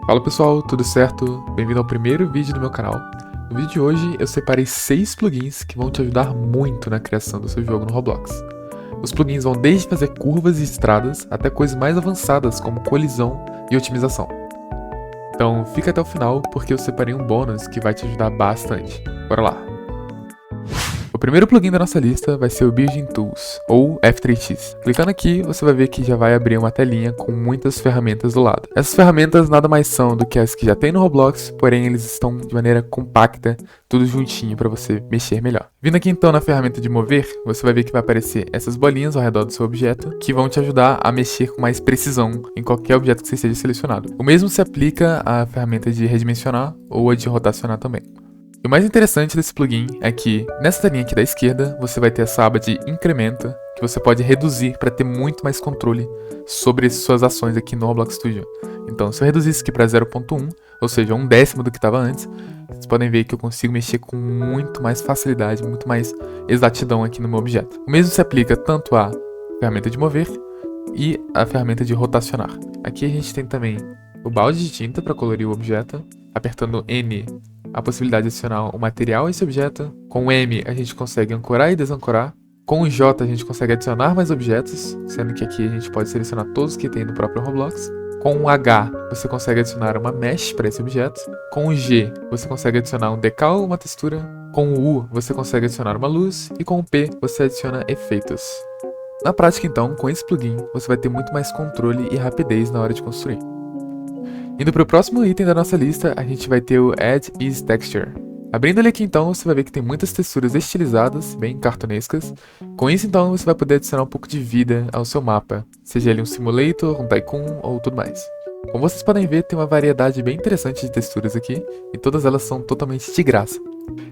Fala pessoal, tudo certo? Bem-vindo ao primeiro vídeo do meu canal. No vídeo de hoje eu separei 6 plugins que vão te ajudar muito na criação do seu jogo no Roblox. Os plugins vão desde fazer curvas e estradas até coisas mais avançadas como colisão e otimização. Então fica até o final porque eu separei um bônus que vai te ajudar bastante. Bora lá! O primeiro plugin da nossa lista vai ser o Building Tools, ou F3X. Clicando aqui, você vai ver que já vai abrir uma telinha com muitas ferramentas do lado. Essas ferramentas nada mais são do que as que já tem no Roblox, porém eles estão de maneira compacta, tudo juntinho para você mexer melhor. Vindo aqui então na ferramenta de mover, você vai ver que vai aparecer essas bolinhas ao redor do seu objeto, que vão te ajudar a mexer com mais precisão em qualquer objeto que você esteja selecionado. O mesmo se aplica à ferramenta de redimensionar ou a de rotacionar também. E o mais interessante desse plugin é que, nessa telinha aqui da esquerda, você vai ter essa aba de incremento, que você pode reduzir para ter muito mais controle sobre suas ações aqui no Roblox Studio. Então, se eu reduzir isso aqui para 0.1, ou seja, 1/10 do que estava antes, vocês podem ver que eu consigo mexer com muito mais facilidade, muito mais exatidão aqui no meu objeto. O mesmo se aplica tanto à ferramenta de mover e à ferramenta de rotacionar. Aqui a gente tem também o balde de tinta para colorir o objeto, apertando N, a possibilidade de adicionar um material a esse objeto. Com o M a gente consegue ancorar e desancorar. Com o J a gente consegue adicionar mais objetos, sendo que aqui a gente pode selecionar todos que tem no próprio Roblox. Com o H você consegue adicionar uma mesh para esse objeto. Com o G você consegue adicionar um decal ou uma textura. Com o U você consegue adicionar uma luz. E com o P você adiciona efeitos. Na prática então, com esse plugin você vai ter muito mais controle e rapidez na hora de construir. Indo para o próximo item da nossa lista, a gente vai ter o Add Ease Texture. Abrindo ele aqui então, você vai ver que tem muitas texturas estilizadas, bem cartunescas. Com isso então, você vai poder adicionar um pouco de vida ao seu mapa, seja ele um simulator, um tycoon ou tudo mais. Como vocês podem ver, tem uma variedade bem interessante de texturas aqui, e todas elas são totalmente de graça.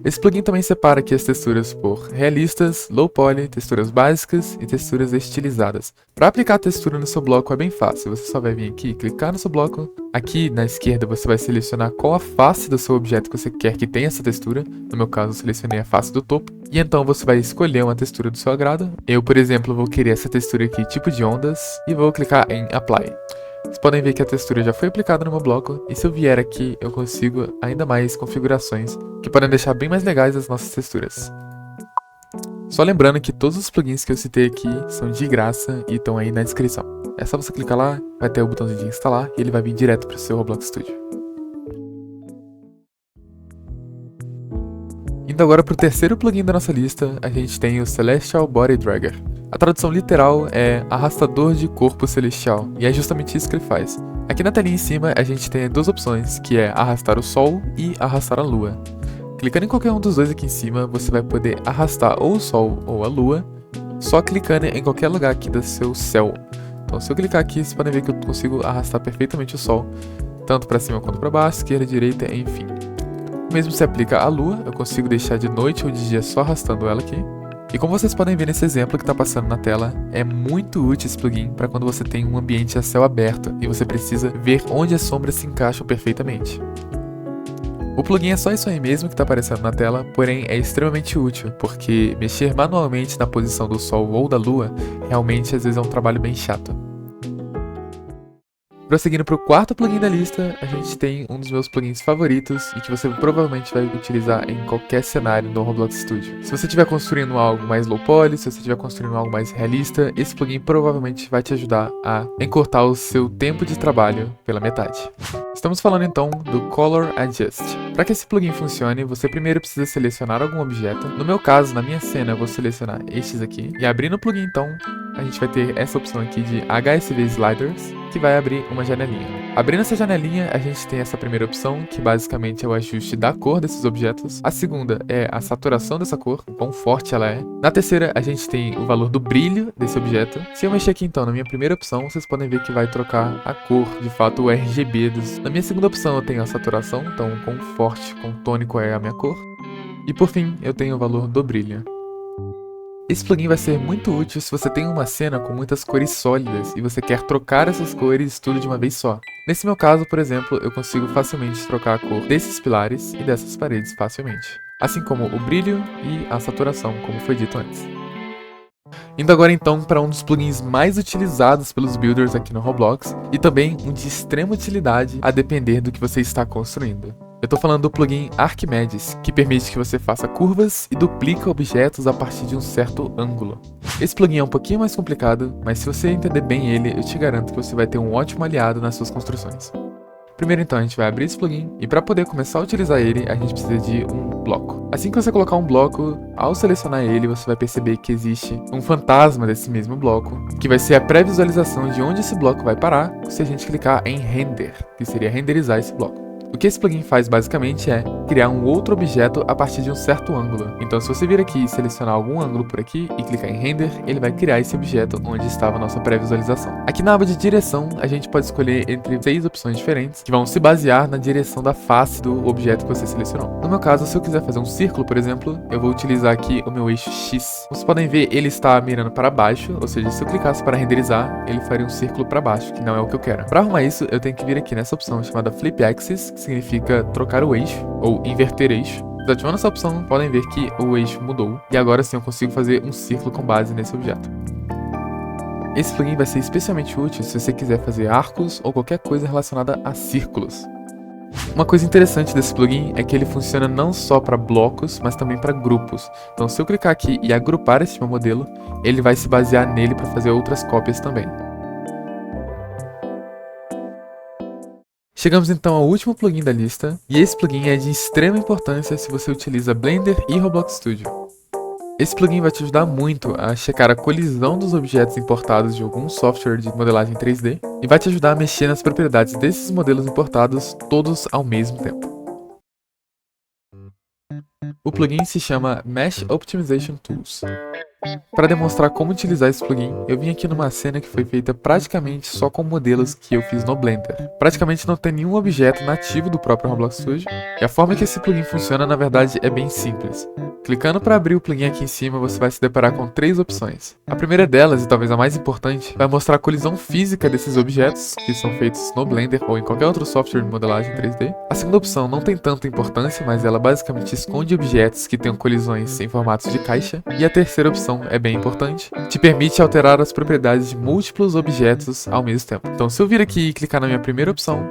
Esse plugin também separa aqui as texturas por realistas, low poly, texturas básicas e texturas estilizadas. Para aplicar a textura no seu bloco é bem fácil, você só vai vir aqui, clicar no seu bloco. Aqui na esquerda você vai selecionar qual a face do seu objeto que você quer que tenha essa textura. No meu caso eu selecionei a face do topo. E então você vai escolher uma textura do seu agrado. Eu, por exemplo, vou querer essa textura aqui, tipo de ondas, e vou clicar em Apply. Vocês podem ver que a textura já foi aplicada no meu bloco, e se eu vier aqui, eu consigo ainda mais configurações que podem deixar bem mais legais as nossas texturas. Só lembrando que todos os plugins que eu citei aqui são de graça e estão aí na descrição. É só você clicar lá, vai ter o botãozinho de instalar e ele vai vir direto para o seu Roblox Studio. Indo agora para o terceiro plugin da nossa lista, a gente tem o Celestial Body Dragger. A tradução literal é arrastador de corpo celestial, e é justamente isso que ele faz. Aqui na telinha em cima a gente tem duas opções, que é arrastar o Sol e arrastar a Lua. Clicando em qualquer um dos dois aqui em cima, você vai poder arrastar ou o Sol ou a Lua, só clicando em qualquer lugar aqui do seu céu. Então se eu clicar aqui, vocês podem ver que eu consigo arrastar perfeitamente o Sol, tanto para cima quanto para baixo, esquerda, direita, enfim. O mesmo se aplica à Lua, eu consigo deixar de noite ou de dia só arrastando ela aqui. E como vocês podem ver nesse exemplo que está passando na tela, é muito útil esse plugin para quando você tem um ambiente a céu aberto e você precisa ver onde as sombras se encaixam perfeitamente. O plugin é só isso aí mesmo que está aparecendo na tela, porém é extremamente útil, porque mexer manualmente na posição do Sol ou da Lua realmente às vezes é um trabalho bem chato. Prosseguindo para o quarto plugin da lista, a gente tem um dos meus plugins favoritos e que você provavelmente vai utilizar em qualquer cenário no Roblox Studio. Se você estiver construindo algo mais low poly, se você estiver construindo algo mais realista, esse plugin provavelmente vai te ajudar a encurtar o seu tempo de trabalho pela metade. Estamos falando então do Color Adjust. Para que esse plugin funcione, você primeiro precisa selecionar algum objeto. No meu caso, na minha cena, eu vou selecionar estes aqui. E abrindo o plugin então, a gente vai ter essa opção aqui de HSV Sliders, que vai abrir uma janelinha. Abrindo essa janelinha, a gente tem essa primeira opção, que basicamente é o ajuste da cor desses objetos. A segunda é a saturação dessa cor, o quão forte ela é. Na terceira, a gente tem o valor do brilho desse objeto. Se eu mexer aqui então na minha primeira opção, vocês podem ver que vai trocar a cor, de fato o RGB dos... Na minha segunda opção eu tenho a saturação, então quão forte, quão tônico é a minha cor. E por fim, eu tenho o valor do brilho. Esse plugin vai ser muito útil se você tem uma cena com muitas cores sólidas e você quer trocar essas cores tudo de uma vez só. Nesse meu caso, por exemplo, eu consigo facilmente trocar a cor desses pilares e dessas paredes facilmente, assim como o brilho e a saturação, como foi dito antes. Indo agora então para um dos plugins mais utilizados pelos builders aqui no Roblox e também um de extrema utilidade a depender do que você está construindo. Eu estou falando do plugin Archimedes, que permite que você faça curvas e duplica objetos a partir de um certo ângulo. Esse plugin é um pouquinho mais complicado, mas se você entender bem ele, eu te garanto que você vai ter um ótimo aliado nas suas construções. Primeiro então a gente vai abrir esse plugin e para poder começar a utilizar ele, a gente precisa de um bloco. Assim que você colocar um bloco, ao selecionar ele, você vai perceber que existe um fantasma desse mesmo bloco, que vai ser a pré-visualização de onde esse bloco vai parar se a gente clicar em Render, que seria renderizar esse bloco. O que esse plugin faz basicamente é criar um outro objeto a partir de um certo ângulo. Então se você vir aqui e selecionar algum ângulo por aqui e clicar em Render, ele vai criar esse objeto onde estava a nossa pré-visualização. Aqui na aba de direção, a gente pode escolher entre 6 opções diferentes, que vão se basear na direção da face do objeto que você selecionou. No meu caso, se eu quiser fazer um círculo, por exemplo, eu vou utilizar aqui o meu eixo X. Vocês podem ver, ele está mirando para baixo, ou seja, se eu clicasse para renderizar, ele faria um círculo para baixo, que não é o que eu quero. Para arrumar isso, eu tenho que vir aqui nessa opção chamada Flip Axis, que significa trocar o eixo, ou inverter eixo. Desativando essa opção, podem ver que o eixo mudou, e agora sim eu consigo fazer um círculo com base nesse objeto. Esse plugin vai ser especialmente útil se você quiser fazer arcos ou qualquer coisa relacionada a círculos. Uma coisa interessante desse plugin é que ele funciona não só para blocos, mas também para grupos. Então se eu clicar aqui e agrupar esse meu modelo, ele vai se basear nele para fazer outras cópias também. Chegamos então ao último plugin da lista, e esse plugin é de extrema importância se você utiliza Blender e Roblox Studio. Esse plugin vai te ajudar muito a checar a colisão dos objetos importados de algum software de modelagem 3D e vai te ajudar a mexer nas propriedades desses modelos importados todos ao mesmo tempo. O plugin se chama Mesh Optimization Tools. Para demonstrar como utilizar esse plugin, eu vim aqui numa cena que foi feita praticamente só com modelos que eu fiz no Blender. Praticamente não tem nenhum objeto nativo do próprio Roblox Studio, e a forma que esse plugin funciona na verdade é bem simples. Clicando para abrir o plugin aqui em cima, você vai se deparar com 3 opções. A primeira delas, e talvez a mais importante, vai mostrar a colisão física desses objetos, que são feitos no Blender ou em qualquer outro software de modelagem 3D. A segunda opção não tem tanta importância, mas ela basicamente esconde objetos que tenham colisões em formatos de caixa. E a terceira opção é bem importante, te permite alterar as propriedades de múltiplos objetos ao mesmo tempo. Então se eu vir aqui e clicar na minha primeira opção,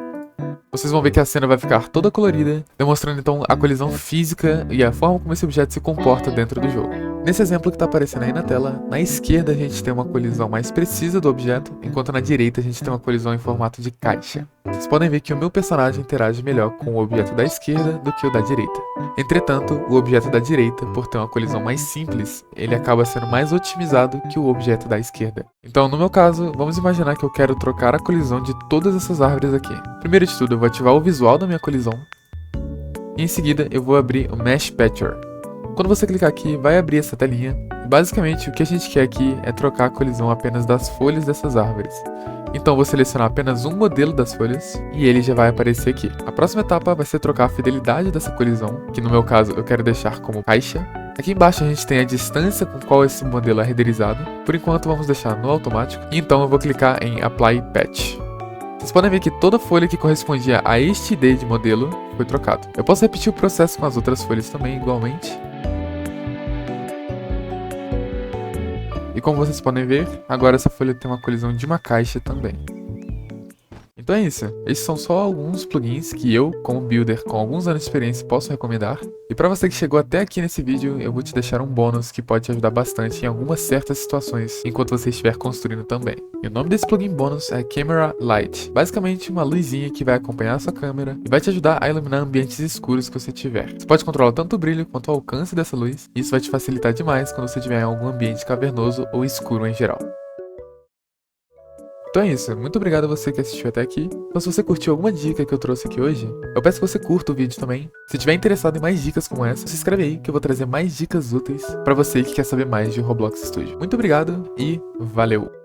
vocês vão ver que a cena vai ficar toda colorida, demonstrando então a colisão física e a forma como esse objeto se comporta dentro do jogo. Nesse exemplo que está aparecendo aí na tela, na esquerda a gente tem uma colisão mais precisa do objeto, enquanto na direita a gente tem uma colisão em formato de caixa. Vocês podem ver que o meu personagem interage melhor com o objeto da esquerda do que o da direita. Entretanto, o objeto da direita, por ter uma colisão mais simples, ele acaba sendo mais otimizado que o objeto da esquerda. Então, no meu caso, vamos imaginar que eu quero trocar a colisão de todas essas árvores aqui. Primeiro de tudo, eu vou ativar o visual da minha colisão. E em seguida, eu vou abrir o Mesh Patcher. Quando você clicar aqui, vai abrir essa telinha. Basicamente, o que a gente quer aqui é trocar a colisão apenas das folhas dessas árvores. Então, vou selecionar apenas um modelo das folhas e ele já vai aparecer aqui. A próxima etapa vai ser trocar a fidelidade dessa colisão, que no meu caso eu quero deixar como caixa. Aqui embaixo a gente tem a distância com qual esse modelo é renderizado. Por enquanto, vamos deixar no automático. E então, eu vou clicar em Apply Patch. Vocês podem ver que toda folha que correspondia a este ID de modelo foi trocado. Eu posso repetir o processo com as outras folhas também, igualmente. E como vocês podem ver, agora essa folha tem uma colisão de uma caixa também. Então é isso, esses são só alguns plugins que eu, como builder com alguns anos de experiência, posso recomendar. E para você que chegou até aqui nesse vídeo, eu vou te deixar um bônus que pode te ajudar bastante em algumas certas situações, enquanto você estiver construindo também. E o nome desse plugin bônus é Camera Light, basicamente uma luzinha que vai acompanhar a sua câmera e vai te ajudar a iluminar ambientes escuros que você tiver. Você pode controlar tanto o brilho quanto o alcance dessa luz, e isso vai te facilitar demais quando você estiver em algum ambiente cavernoso ou escuro em geral. Então é isso, muito obrigado a você que assistiu até aqui. Então se você curtiu alguma dica que eu trouxe aqui hoje, eu peço que você curta o vídeo também. Se tiver interessado em mais dicas como essa, se inscreve aí que eu vou trazer mais dicas úteis pra você que quer saber mais de Roblox Studio. Muito obrigado e valeu!